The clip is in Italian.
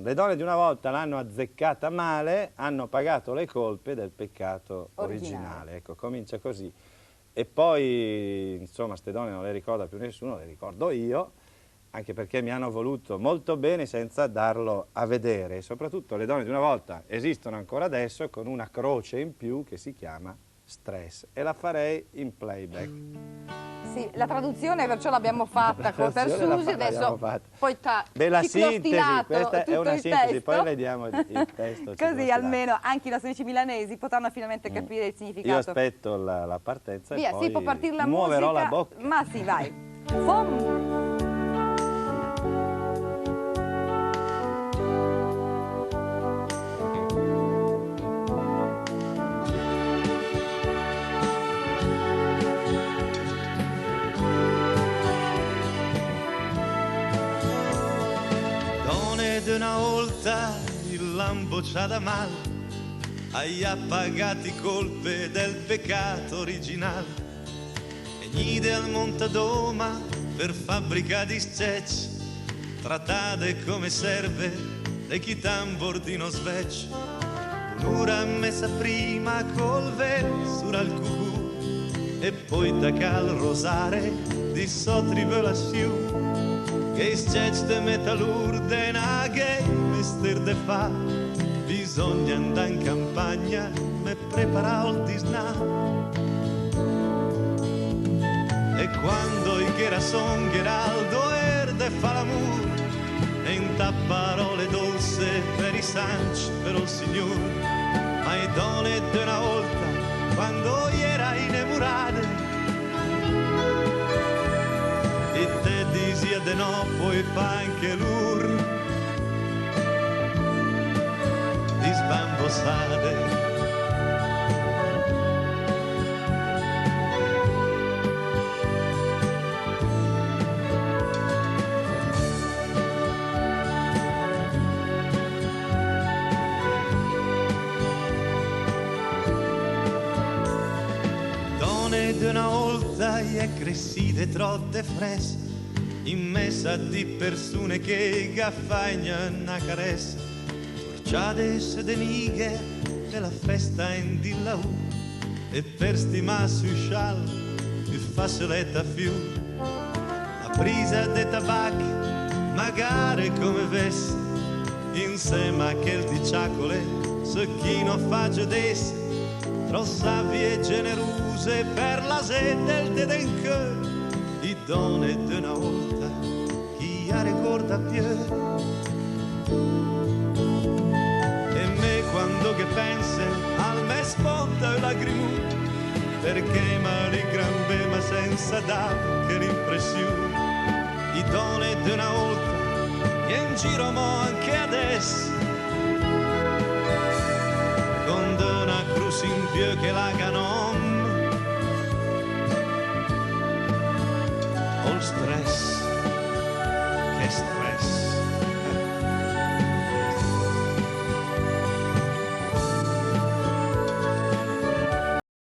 Le donne di una volta l'hanno azzeccata male, hanno pagato le colpe del peccato originale. Ecco, comincia così. E poi, insomma, ste donne non le ricorda più nessuno, le ricordo io, anche perché mi hanno voluto molto bene senza darlo a vedere. E soprattutto le donne di una volta esistono ancora adesso con una croce in più che si chiama stress. E la farei in playback. Sì, la traduzione perciò l'abbiamo fatta per Susi, adesso poi la sintesi, questa è una sintesi, testo. poi vediamo il testo. Così almeno anche i nostri amici milanesi potranno finalmente capire il significato. Io aspetto la partenza Via, e poi sì, può partire la muoverò musica, la bocca. ma sì, vai. Fom. Una volta il lampo c'ha da mal, hai appagati colpe del peccato originale, e nide al montadoma per fabbrica di scecci, trattate come serve e chi tambordino svecci, un'ora messa prima col velo sura il cucù, e poi da cal rosare di sotrive la sciù, che scecci de metallurde che mister de fa, bisogna andare in campagna me preparare il disnà, e quando i che son Geraldo erde fa l'amor e in parole dolce per i sanci per il signor, ma i donne di una volta quando era innamorate e te disia de no poi fa anche l'ur di sbambosate. Donne di una volta è crescite trotte fresche in mezzo di persone che gaffagnano una caressa, torciate de nighe della festa in di laù, e per stimare sui scial più faciletta più la presa de tabacchi magari come vesse insieme a quel di ciacole se chi non fa giudesse tro savie e generose per la sete del tedenche i donne di una volta chi ha ricorda più. E me quando che pensa al me sponda e lagrimu, perché ma li grambe ma senza dare che l'impressione i donne di una volta che in giro mo anche adesso con una cruz in più che la canoa